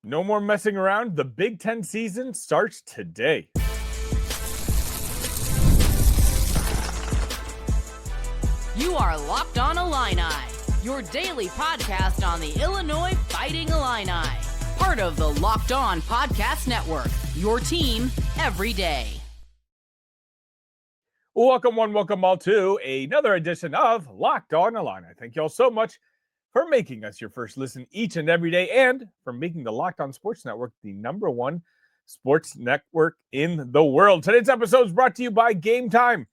No more messing around. The Big Ten season starts today. You are Locked On Illini, your daily podcast on the Illinois Fighting Illini. Part of the Locked On Podcast Network, your team every day. Welcome all to another edition of Locked On Illini. Thank you all so much for making us your first listen each and every day, and for making the Locked On Sports Network the number one sports network in the world. Today's episode is brought to you by Game Time.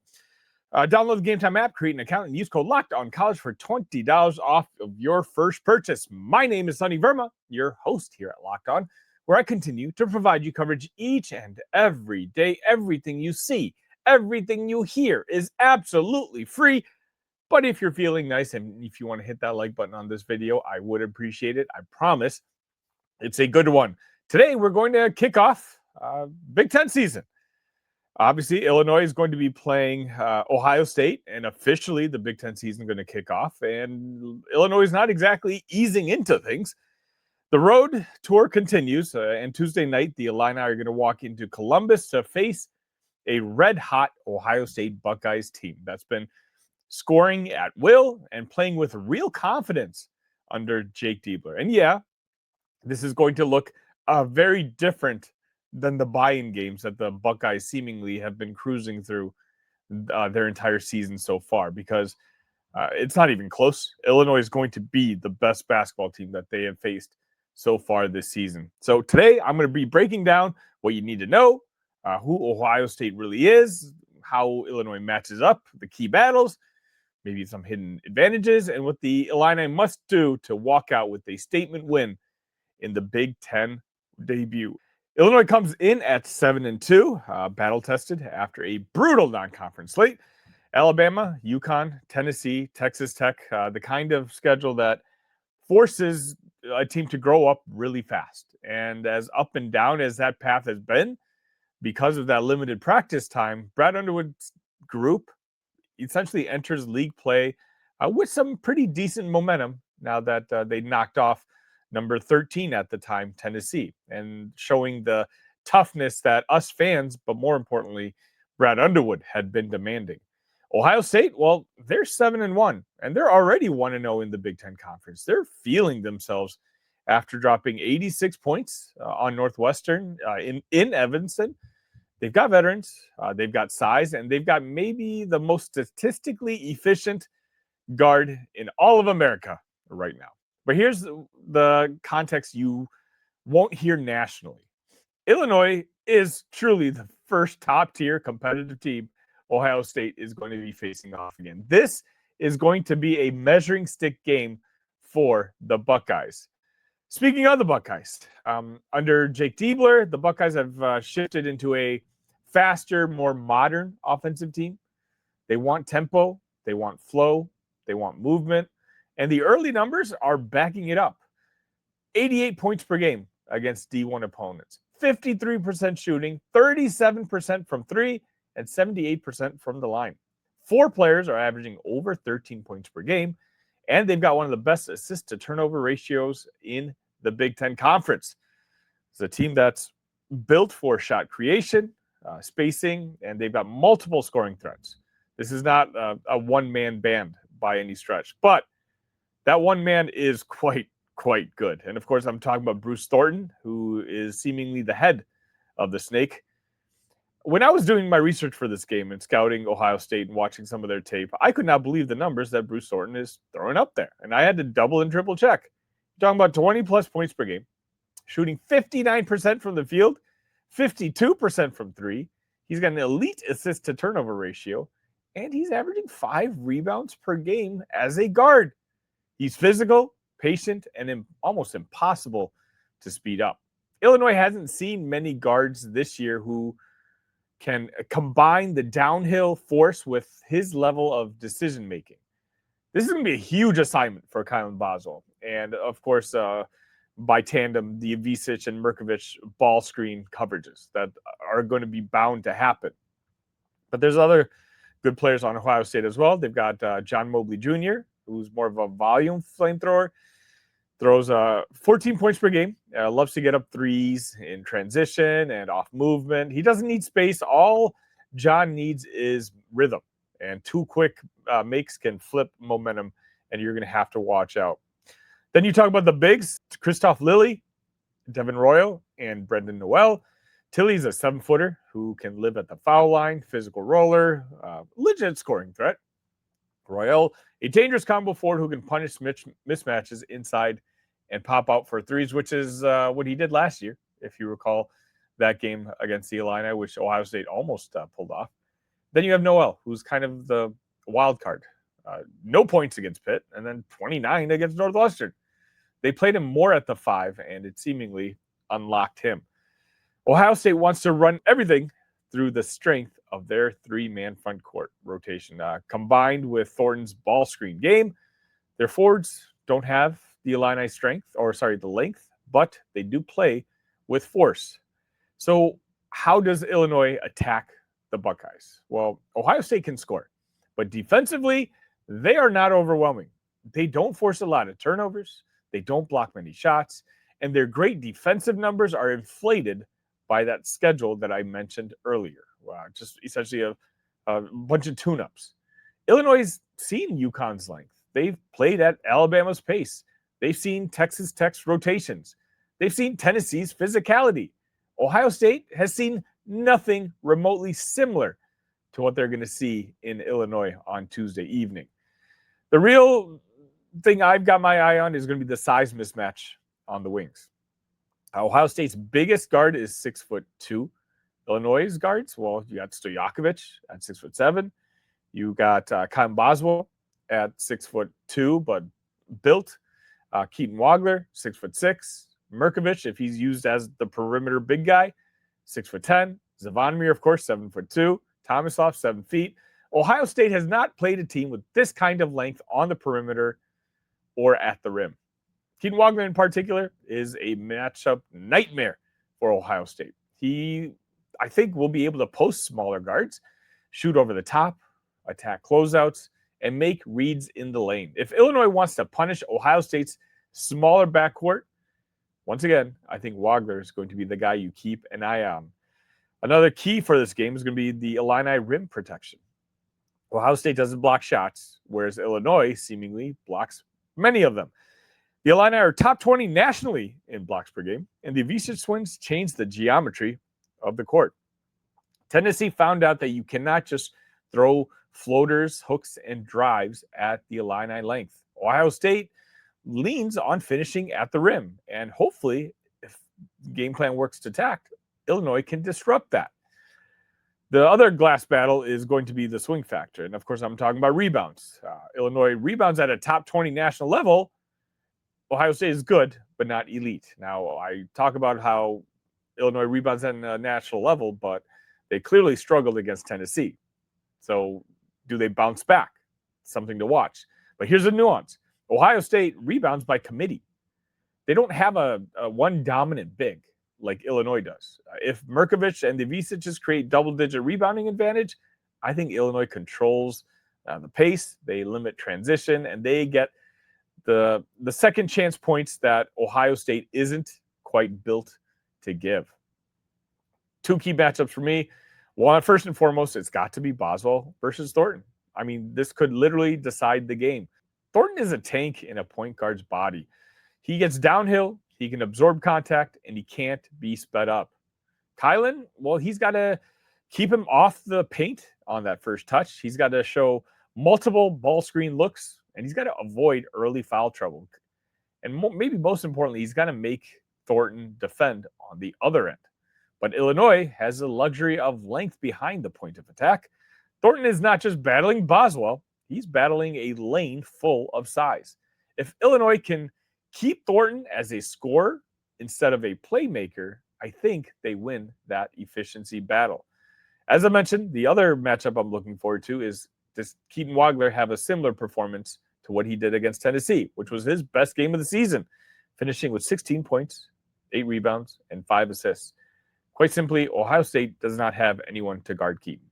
Download the Game Time app, create an account, and use code Locked On College for $20 off of your first purchase. My name is Sonny Verma, your host here at Locked On, where I continue to provide you coverage each and every day. Everything you see, everything you hear is absolutely free. But if you're feeling nice and if you want to hit that like button on this video, I would appreciate it. I promise it's a good one. Today, we're going to kick off Big Ten season. Obviously, Illinois is going to be playing Ohio State, and officially the Big Ten season is going to kick off. And Illinois is not exactly easing into things. The road tour continues, and Tuesday night, the Illini are going to walk into Columbus to face a red-hot Ohio State Buckeyes team that's been scoring at will and playing with real confidence under Jake Diebler. And yeah, this is going to look very different than the buy-in games that the Buckeyes seemingly have been cruising through their entire season so far, because it's not even close. Illinois is going to be the best basketball team that they have faced so far this season. So today I'm going to be breaking down what you need to know, who Ohio State really is, how Illinois matches up, the key battles, maybe some hidden advantages, and what the Illini must do to walk out with a statement win in the Big Ten debut. Illinois comes in at 7-2, battle-tested after a brutal non-conference slate. Alabama, UConn, Tennessee, Texas Tech, the kind of schedule that forces a team to grow up really fast. And as up and down as that path has been, because of that limited practice time, Brad Underwood's group essentially enters league play with some pretty decent momentum now that they knocked off number 13 at the time, Tennessee, and showing the toughness that us fans, but more importantly, Brad Underwood had been demanding. Ohio State, well, they're 7-1, and they're already 1-0 in the Big Ten Conference. They're feeling themselves after dropping 86 points on Northwestern in Evanston. They've got veterans, they've got size, and they've got maybe the most statistically efficient guard in all of America right now. But here's the context you won't hear nationally. Illinois is truly the first top-tier competitive team Ohio State is going to be facing off again. This is going to be a measuring stick game for the Buckeyes. Speaking of the Buckeyes, under Jake Diebler, the Buckeyes have shifted into a faster, more modern offensive team. They want tempo, they want flow, they want movement, and the early numbers are backing it up. 88 points per game against D1 opponents, 53% shooting, 37% from three, and 78% from the line. 4 players are averaging over 13 points per game, and they've got one of the best assist-to-turnover ratios in the Big Ten Conference. It's a team that's built for shot creation, spacing, and they've got multiple scoring threats. This is not a one-man band by any stretch, but that one man is quite good. And of course, I'm talking about Bruce Thornton, who is seemingly the head of the Snake. When I was doing my research for this game and scouting Ohio State and watching some of their tape, I could not believe the numbers that Bruce Thornton is throwing up there. And I had to double and triple check. You're talking about 20-plus points per game, shooting 59% from the field, 52% from three. He's got an elite assist-to-turnover ratio, and he's averaging 5 rebounds per game as a guard. He's physical, patient, and almost impossible to speed up. Illinois hasn't seen many guards this year who can combine the downhill force with his level of decision-making. This is going to be a huge assignment for Kylan Boswell. And, of course, by tandem, the Ivisic and Mirkovic ball screen coverages that are going to be bound to happen. But there's other good players on Ohio State as well. They've got John Mobley Jr., who's more of a volume flamethrower. throws 14 points per game. Loves to get up threes in transition and off movement. He doesn't need space. All John needs is rhythm. And 2 quick makes can flip momentum, and you're going to have to watch out. Then you talk about the bigs, Christoph Lilly, Devin Royal, and Brendan Noel. Tilly's a 7-footer who can live at the foul line, physical roller, legit scoring threat. Royal, a dangerous combo forward who can punish mismatches inside and pop out for threes, which is what he did last year, if you recall that game against the Illini, which Ohio State almost pulled off. Then you have Noel, who's kind of the wild card. No points against Pitt, and then 29 against Northwestern. They played him more at the 5, and it seemingly unlocked him. Ohio State wants to run everything through the strength of their 3-man front court rotation. Combined with Thornton's ball screen game, their forwards don't have the length, but they do play with force. So how does Illinois attack the Buckeyes? Well, Ohio State can score, but defensively, they are not overwhelming. They don't force a lot of turnovers. They don't block many shots, and their great defensive numbers are inflated by that schedule that I mentioned earlier. Just essentially a bunch of tune-ups. Illinois has seen UConn's length. They've played at Alabama's pace. They've seen Texas Tech's rotations. They've seen Tennessee's physicality. Ohio State has seen nothing remotely similar to what they're going to see in Illinois on Tuesday evening. The real thing I've got my eye on is going to be the size mismatch on the wings. Ohio State's biggest guard is 6'2". Illinois' guards, well, you got Stojakovic at 6'7". You got Keaton Boswell at 6'2", but built. Keaton Wagler, 6'6". Merkovich, if he's used as the perimeter big guy, 6'10". Zavonmir, of course, 7'2". Tomislav, 7 feet. Ohio State has not played a team with this kind of length on the perimeter or at the rim. Keaton Wagler in particular is a matchup nightmare for Ohio State. He, I think, will be able to post smaller guards, shoot over the top, attack closeouts, and make reads in the lane. If Illinois wants to punish Ohio State's smaller backcourt, once again, I think Wagler is going to be the guy you keep an eye on. Another key for this game is going to be the Illini rim protection. Ohio State doesn't block shots, whereas Illinois seemingly blocks many of them. The Illini are top 20 nationally in blocks per game, and the Vicious Twins changed the geometry of the court. Tennessee found out that you cannot just throw floaters, hooks, and drives at the Illini length. Ohio State leans on finishing at the rim, and hopefully, if the game plan works to attack, Illinois can disrupt that. The other glass battle is going to be the swing factor, and of course, I'm talking about rebounds. Illinois rebounds at a top 20 national level. Ohio State is good, but not elite. Now, I talk about how Illinois rebounds at a national level, but they clearly struggled against Tennessee. So do they bounce back? Something to watch. But here's the nuance. Ohio State rebounds by committee. They don't have a one dominant big like Illinois does. If Merkovich and the Visiches create double-digit rebounding advantage, I think Illinois controls the pace. They limit transition, and they get the second chance points that Ohio State isn't quite built to give. 2 key matchups for me. One, first and foremost, it's got to be Boswell versus Thornton. I mean, this could literally decide the game. Thornton is a tank in a point guard's body. He gets downhill, he can absorb contact, and he can't be sped up. Kylan, well, he's got to keep him off the paint on that first touch. He's got to show multiple ball screen looks, and he's got to avoid early foul trouble. And maybe most importantly, he's got to make Thornton defend on the other end. But Illinois has the luxury of length behind the point of attack. Thornton is not just battling Boswell, he's battling a lane full of size. If Illinois can keep Thornton as a scorer instead of a playmaker, I think they win that efficiency battle. As I mentioned, the other matchup I'm looking forward to is does Keaton Wagler have a similar performance to what he did against Tennessee, which was his best game of the season, finishing with 16 points, 8 rebounds, and 5 assists. Quite simply, Ohio State does not have anyone to guard Keaton.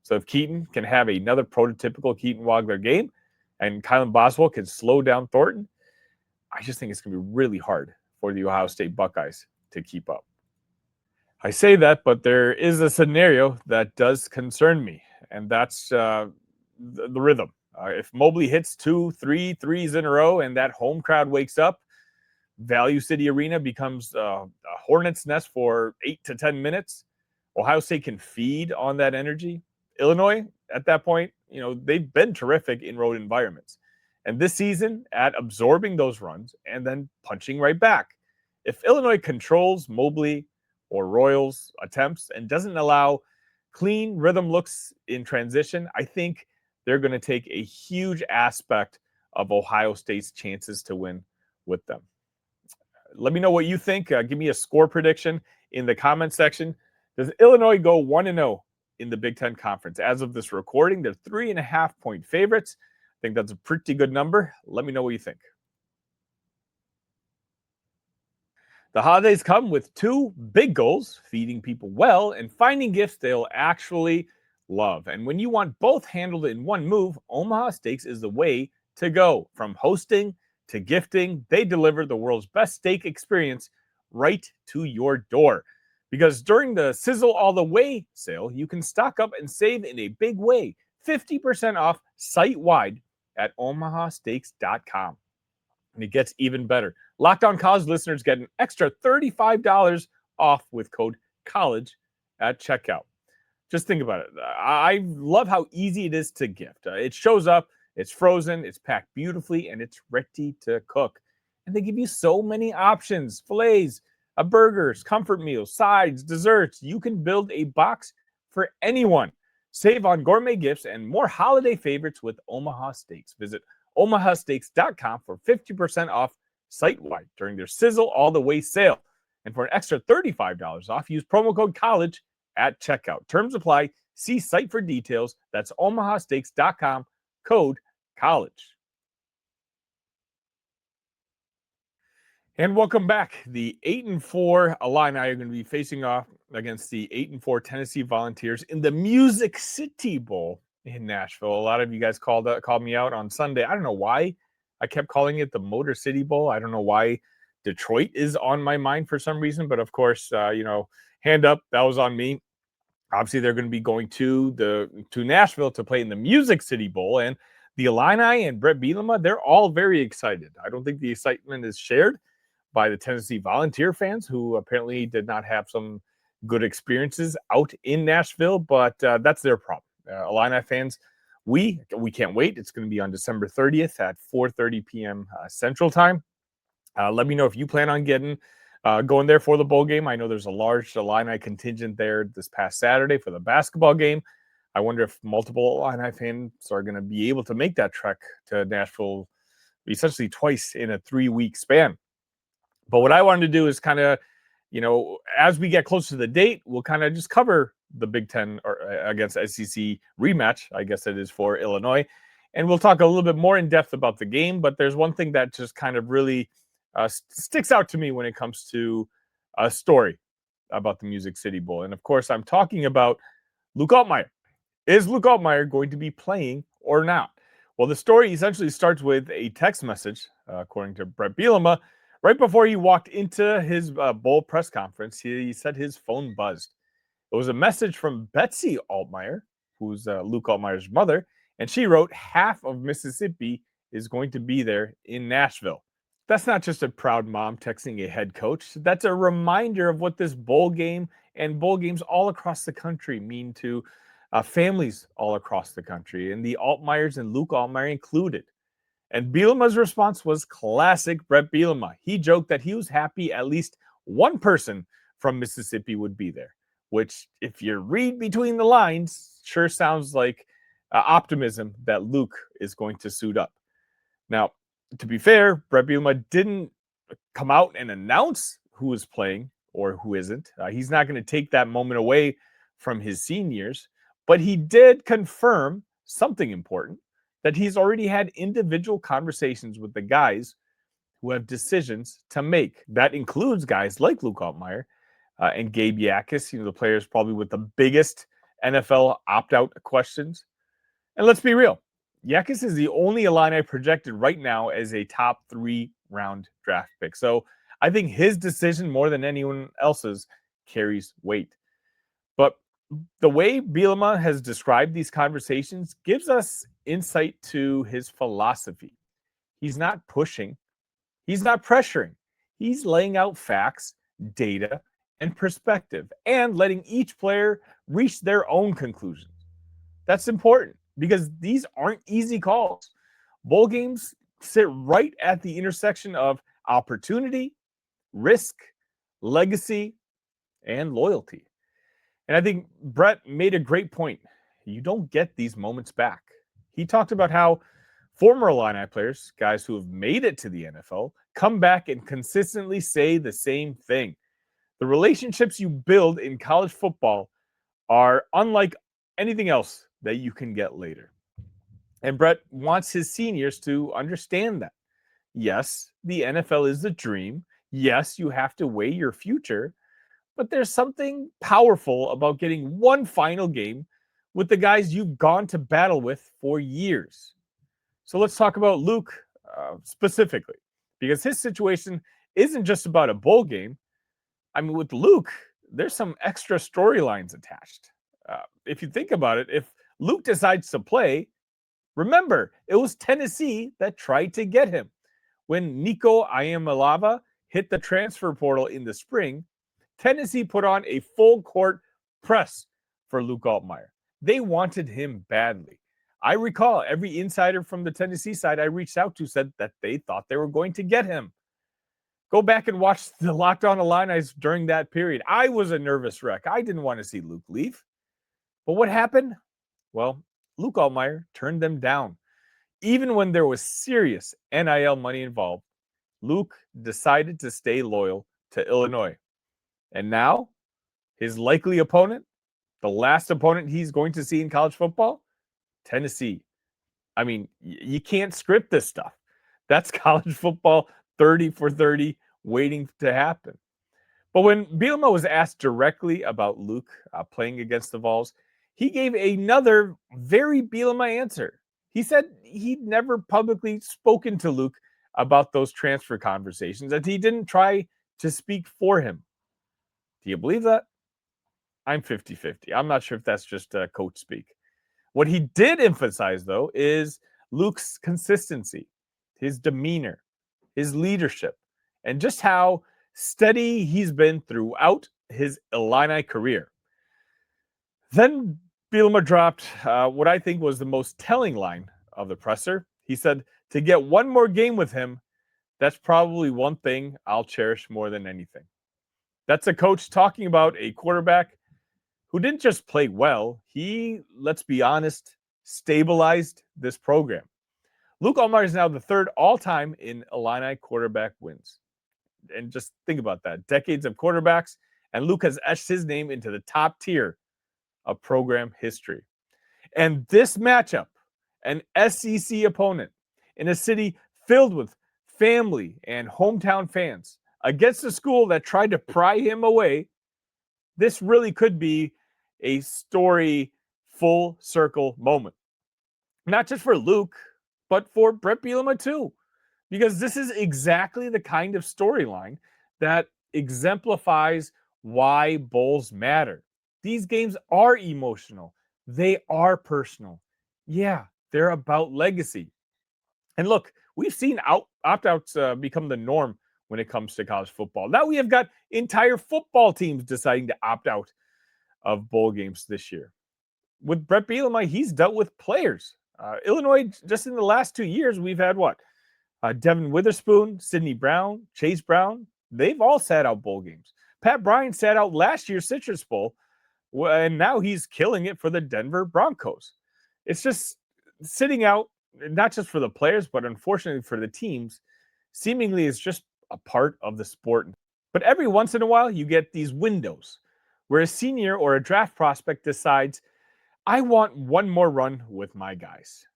So if Keaton can have another prototypical Keaton Wagler game and Kylan Boswell can slow down Thornton, I just think it's going to be really hard for the Ohio State Buckeyes to keep up. I say that, but there is a scenario that does concern me, and that's the rhythm. If Mobley hits 2-3 threes in a row and that home crowd wakes up, Value City Arena becomes a hornet's nest for 8 to 10 minutes. Ohio State can feed on that energy. Illinois, at that point, they've been terrific in road environments. And this season, at absorbing those runs and then punching right back. If Illinois controls Mobley or Royals' attempts and doesn't allow clean rhythm looks in transition, I think they're going to take a huge aspect of Ohio State's chances to win with them. Let me know what you think. Give me a score prediction in the comment section. Does Illinois go 1-0 in the Big Ten Conference? As of this recording, they're 3.5-point favorites. I think that's a pretty good number. Let me know what you think. The holidays come with two big goals: feeding people well and finding gifts they'll actually love. And when you want both handled in one move, Omaha Steaks is the way to go. From hosting to gifting, they deliver the world's best steak experience right to your door. Because during the Sizzle All the Way sale, you can stock up and save in a big way. 50% off site-wide at omahasteaks.com. And it gets even better. Locked On College listeners get an extra $35 off with code COLLEGE at checkout. Just think about it. I love how easy it is to gift. It shows up, it's frozen, it's packed beautifully, and it's ready to cook. And they give you so many options: fillets, burgers, comfort meals, sides, desserts. You can build a box for anyone. Save on gourmet gifts and more holiday favorites with Omaha Steaks. Visit omahasteaks.com for 50% off site-wide during their Sizzle All the Way sale. And for an extra $35 off, use promo code COLLEGE at checkout. Terms apply. See site for details. That's omahasteaks.com, code COLLEGE. And welcome back. The 8-4 Illini are going to be facing off against the 8-4 Tennessee Volunteers in the Music City Bowl in Nashville. A lot of you guys called me out on Sunday. I don't know why I kept calling it the Motor City Bowl. I don't know why Detroit is on my mind for some reason, but of course, hand up, that was on me. Obviously, they're going to be going to Nashville to play in the Music City Bowl, and the Illini and Brett Bielema, they're all very excited. I don't think the excitement is shared by the Tennessee Volunteer fans, who apparently did not have some good experiences out in Nashville, but that's their problem. Illini fans, we can't wait. It's going to be on December 30th at 4:30 p.m. Central Time. Let me know if you plan on going there for the bowl game. I know there's a large Illini contingent there this past Saturday for the basketball game. I wonder if multiple Illini fans are going to be able to make that trek to Nashville essentially twice in a 3-week span. But what I wanted to do is kind of, as we get closer to the date, we'll kind of just cover the Big Ten or against SEC rematch, I guess it is, for Illinois. And we'll talk a little bit more in depth about the game. But there's one thing that just kind of really sticks out to me when it comes to a story about the Music City Bowl. And of course, I'm talking about Luke Altmyer. Is Luke Altmyer going to be playing or not? Well, the story essentially starts with a text message, according to Brett Bielema. Right before he walked into his bowl press conference, he said his phone buzzed. It was a message from Betsy Altmyer, who's Luke Altmyer's mother, and she wrote, half of Mississippi is going to be there in Nashville. That's not just a proud mom texting a head coach. That's a reminder of what this bowl game and bowl games all across the country mean to families all across the country, and the Altmyers and Luke Altmyer included. And Bielema's response was classic Brett Bielema. He joked that he was happy at least one person from Mississippi would be there, which, if you read between the lines, sure sounds like optimism that Luke is going to suit up. Now, to be fair, Brett Bielema didn't come out and announce who is playing or who isn't. He's not going to take that moment away from his seniors, but he did confirm something important, that he's already had individual conversations with the guys who have decisions to make. That includes guys like Luke Altmyer and Gabe Yakis, the players probably with the biggest NFL opt-out questions. And let's be real, Yakis is the only Illini projected right now as a top 3 round draft pick. So I think his decision more than anyone else's carries weight. But the way Bielema has described these conversations gives us insight to his philosophy. He's not pushing, he's not pressuring. He's laying out facts, data, and perspective, and letting each player reach their own conclusions. That's important because these aren't easy calls. Bowl games sit right at the intersection of opportunity, risk, legacy, and loyalty. And I think Brett made a great point. You don't get these moments back. He talked about how former Illini players, guys who have made it to the NFL, come back and consistently say the same thing. The relationships you build in college football are unlike anything else that you can get later. And Brett wants his seniors to understand that. Yes, the NFL is the dream. Yes, you have to weigh your future. But there's something powerful about getting one final game with the guys you've gone to battle with for years. So let's talk about Luke specifically, because his situation isn't just about a bowl game. I mean, with Luke, there's some extra storylines attached. If you think about it, if Luke decides to play, remember, it was Tennessee that tried to get him. When Nico Iamaleava hit the transfer portal in the spring, Tennessee put on a full court press for Luke Altmyer. They wanted him badly. I recall every insider from the Tennessee side I reached out to said that they thought they were going to get him. Go back and watch the Locked On Illini during that period. I was a nervous wreck. I didn't want to see Luke leave. But what happened? Well, Luke Altmyer turned them down. Even when there was serious NIL money involved, Luke decided to stay loyal to Illinois. And now, his likely opponent, the last opponent he's going to see in college football, Tennessee. I mean, you can't script this stuff. That's college football 30 for 30 waiting to happen. But when Bielema was asked directly about Luke playing against the Vols, he gave another very Bielema answer. He said he'd never publicly spoken to Luke about those transfer conversations, and he didn't try to speak for him. Do you believe that? I'm 50-50. I'm not sure if that's just coach speak. What he did emphasize, though, is Luke's consistency, his demeanor, his leadership, and just how steady he's been throughout his Illini career. Then Bielema dropped what I think was the most telling line of the presser. He said, to get one more game with him, that's probably one thing I'll cherish more than anything. That's a coach talking about a quarterback who didn't just play well. He, let's be honest, stabilized this program. Luke Altmyer is now the third all-time in Illini quarterback wins. And just think about that. Decades of quarterbacks, and Luke has etched his name into the top tier of program history. And this matchup, an SEC opponent in a city filled with family and hometown fans, against a school that tried to pry him away, this really could be a story full circle moment. Not just for Luke, but for Brett Bielema too. Because this is exactly the kind of storyline that exemplifies why bowls matter. These games are emotional. They are personal. Yeah, they're about legacy. And look, we've seen opt-outs become the norm when it comes to college football. Now we have got entire football teams deciding to opt out of bowl games this year. With Brett Bielema, he's dealt with players. Illinois, just in the last 2 years, we've had what? Devin Witherspoon, Sidney Brown, Chase Brown. They've all sat out bowl games. Pat Bryant sat out last year's Citrus Bowl, and now he's killing it for the Denver Broncos. It's just sitting out, not just for the players, but unfortunately for the teams, seemingly is just a part of the sport. But every once in a while, you get these windows where a senior or a draft prospect decides, I want one more run with my guys.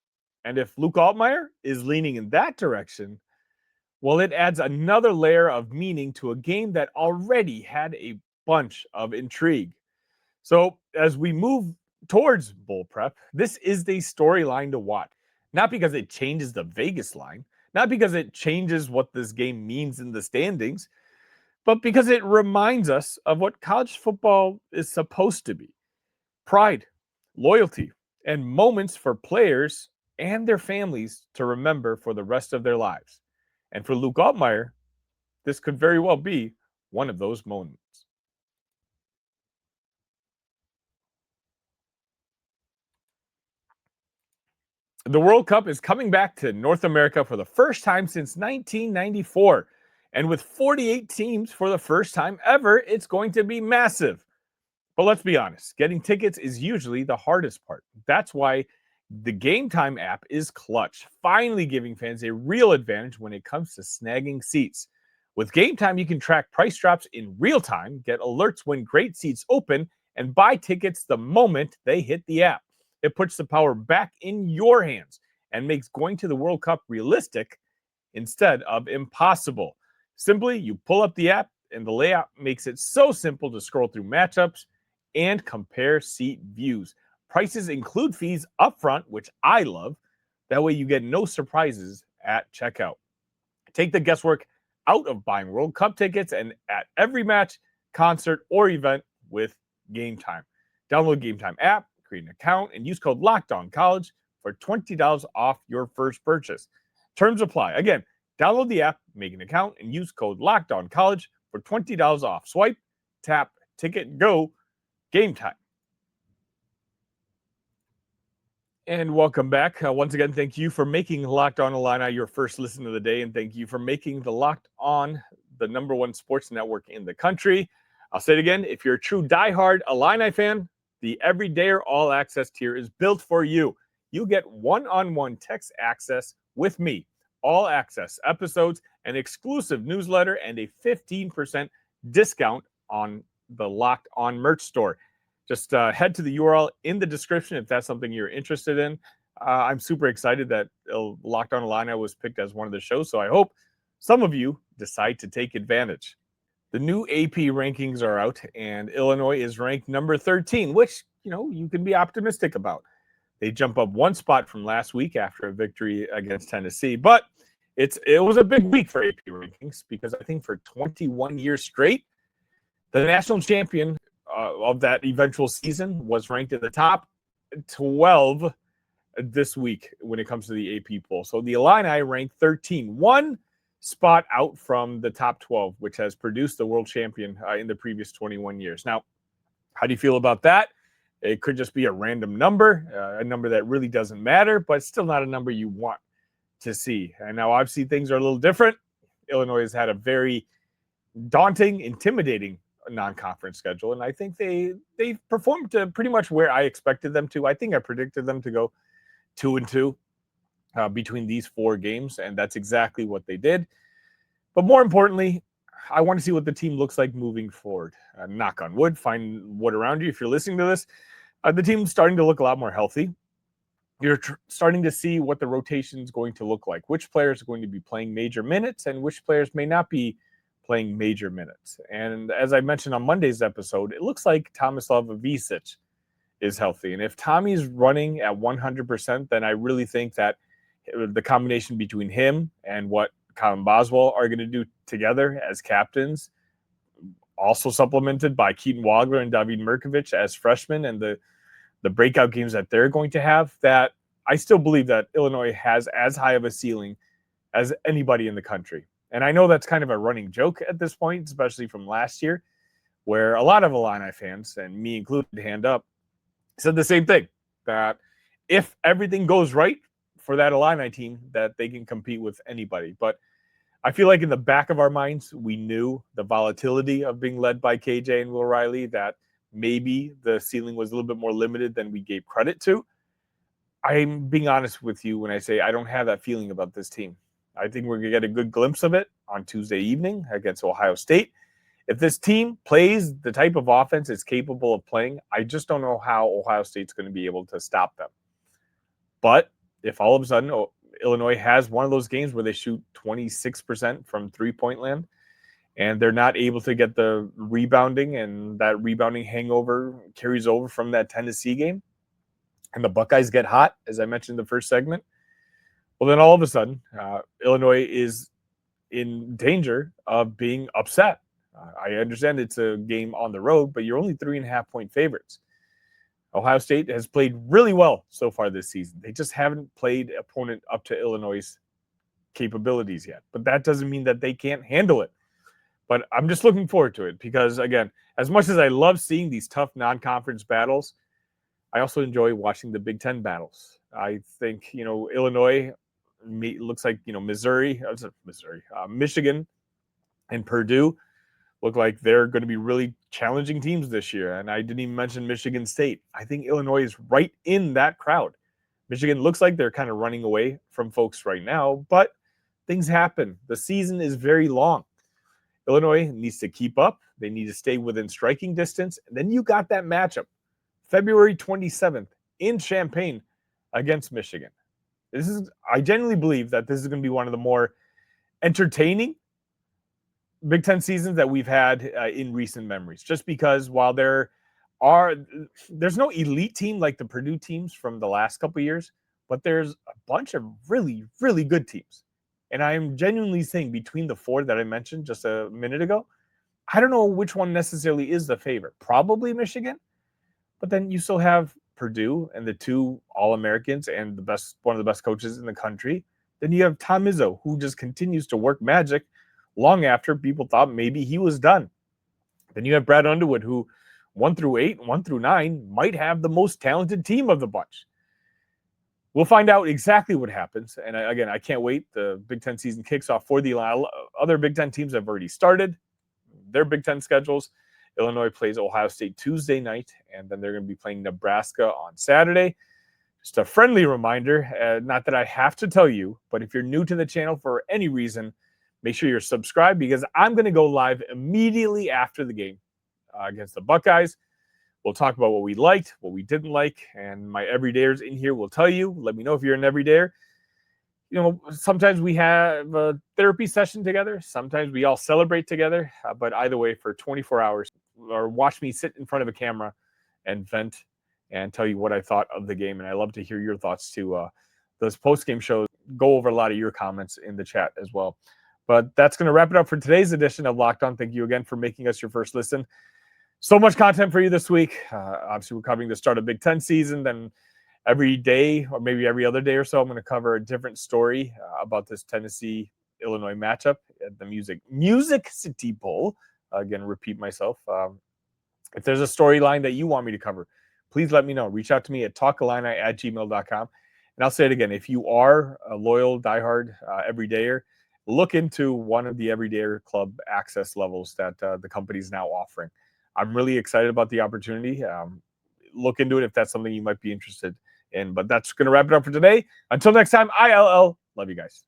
And if Luke Altmyer is leaning in that direction, well, it adds another layer of meaning to a game that already had a bunch of intrigue. So as we move towards bowl prep, this is the storyline to watch. Not because it changes the Vegas line, Not because it changes what this game means in the standings, but because it reminds us of what college football is supposed to be: pride, loyalty, and moments for players and their families to remember for the rest of their lives. And for Luke Altmyer, this could very well be one of those moments. The World Cup is coming back to North America for the first time since 1994. And with 48 teams for the first time ever, it's going to be massive. But let's be honest, getting tickets is usually the hardest part. That's why the Game Time app is clutch, finally giving fans a real advantage when it comes to snagging seats. With Game Time, you can track price drops in real time, get alerts when great seats open, and buy tickets the moment they hit the app. It puts the power back in your hands and makes going to the World Cup realistic instead of impossible. Simply, you pull up the app, and the layout makes it so simple to scroll through matchups and compare seat views. Prices include fees upfront, which I love. That way you get no surprises at checkout. Take the guesswork out of buying World Cup tickets and at every match, concert, or event with Game Time. Download Game Time app, create an account, and use code LOCKEDONCollege for $20 off your first purchase. Terms apply. Again, download the app, make an account, and use code LOCKEDONCollege for $20 off. Swipe, tap, ticket, go. Game Time. And welcome back. Once again, thank you for making Locked On Illini your first listen of the day, and thank you for making the Locked On the number one sports network in the country. I'll say it again, if you're a true diehard Illini fan, the Everyday or All Access tier is built for you. You get one-on-one text access with me, all access episodes, an exclusive newsletter, and a 15% discount on the Locked On merch store. Just head to the URL in the description if that's something you're interested in. I'm super excited that Locked On Illini was picked as one of the shows, so I hope some of you decide to take advantage. The new AP rankings are out, and Illinois is ranked number 13, which, you can be optimistic about. They jump up one spot from last week after a victory against Tennessee, but it was a big week for AP rankings because I think for 21 years straight, the national champion of that eventual season was ranked in the top 12 this week when it comes to the AP poll. So the Illini ranked 13, one spot out from the top 12, which has produced the world champion in the previous 21 years. Now, how do you feel about that? It could just be a random number, a number that really doesn't matter, but still not a number you want to see. And now obviously things are a little different. Illinois has had a very daunting, intimidating non-conference schedule, and I think they performed to pretty much where I expected them to. I think I predicted them to go 2-2 between these four games, and that's exactly what they did. But more importantly, I want to see what the team looks like moving forward. Knock on wood, find wood around you if you're listening to this. The team's starting to look a lot more healthy. You're starting to see what the rotation is going to look like, which players are going to be playing major minutes and which players may not be playing major minutes. And as I mentioned on Monday's episode, it looks like Tomislav Ivicic is healthy. And if Tommy's running at 100%, then I really think that the combination between him and what Colin Boswell are going to do together as captains, also supplemented by Keaton Wagler and David Mirkovic as freshmen, and the breakout games that they're going to have, that I still believe that Illinois has as high of a ceiling as anybody in the country. And I know that's kind of a running joke at this point, especially from last year, where a lot of Illini fans, and me included, hand up, said the same thing, that if everything goes right for that Illini team, that they can compete with anybody. But I feel like in the back of our minds, we knew the volatility of being led by KJ and Will Riley, that maybe the ceiling was a little bit more limited than we gave credit to. I'm being honest with you when I say I don't have that feeling about this team. I think we're going to get a good glimpse of it on Tuesday evening against Ohio State. If this team plays the type of offense it's capable of playing, I just don't know how Ohio State's going to be able to stop them. But if all of a sudden Illinois has one of those games where they shoot 26% from three-point land and they're not able to get the rebounding, and that rebounding hangover carries over from that Tennessee game, and the Buckeyes get hot, as I mentioned in the first segment, Well, then all of a sudden, Illinois is in danger of being upset. I understand it's a game on the road, but you're only 3.5-point favorites. Ohio State has played really well so far this season. They just haven't played opponent up to Illinois' capabilities yet. But that doesn't mean that they can't handle it. But I'm just looking forward to it because, again, as much as I love seeing these tough non-conference battles, I also enjoy watching the Big Ten battles. I think, Illinois looks like, Michigan and Purdue look like they're going to be really challenging teams this year. And I didn't even mention Michigan State. I think Illinois is right in that crowd. Michigan looks like they're kind of running away from folks right now, but things happen. The season is very long. Illinois needs to keep up. They need to stay within striking distance. And then you got that matchup, February 27th in Champaign against Michigan. I genuinely believe that this is going to be one of the more entertaining Big Ten seasons that we've had in recent memories, just because while there's no elite team like the Purdue teams from the last couple of years, but there's a bunch of really, really good teams. And I am genuinely saying between the four that I mentioned just a minute ago, I don't know which one necessarily is the favorite. Probably Michigan, but then you still have Purdue and the two All-Americans and one of the best coaches in the country. Then you have Tom Izzo, who just continues to work magic long after people thought maybe he was done. Then you have Brad Underwood, who 1 through 8, 1 through 9 might have the most talented team of the bunch. We'll find out exactly what happens. And again, I can't wait. The Big Ten season kicks off for the other Big Ten teams have already started their Big Ten schedules. Illinois plays Ohio State Tuesday night, and then they're going to be playing Nebraska on Saturday. Just a friendly reminder, not that I have to tell you, but if you're new to the channel for any reason, make sure you're subscribed because I'm going to go live immediately after the game against the Buckeyes. We'll talk about what we liked, what we didn't like, and my everydayers in here will tell you. Let me know if you're an everydayer. Sometimes we have a therapy session together. Sometimes we all celebrate together. But either way, for 24 hours, or watch me sit in front of a camera and vent and tell you what I thought of the game. And I love to hear your thoughts too. Those post-game shows go over a lot of your comments in the chat as well. But that's going to wrap it up for today's edition of Locked On. Thank you again for making us your first listen. So much content for you this week. Obviously, we're covering the start of Big Ten season. Then every day, or maybe every other day or so, I'm going to cover a different story about this Tennessee-Illinois matchup at the Music City Bowl. Again, repeat myself. If there's a storyline that you want me to cover, please let me know. Reach out to me at talkillini@gmail.com. And I'll say it again. If you are a loyal, diehard everydayer, look into one of the Everydayer Club access levels that the company is now offering. I'm really excited about the opportunity. Look into it if that's something you might be interested in. But that's going to wrap it up for today. Until next time, ILL. Love you guys.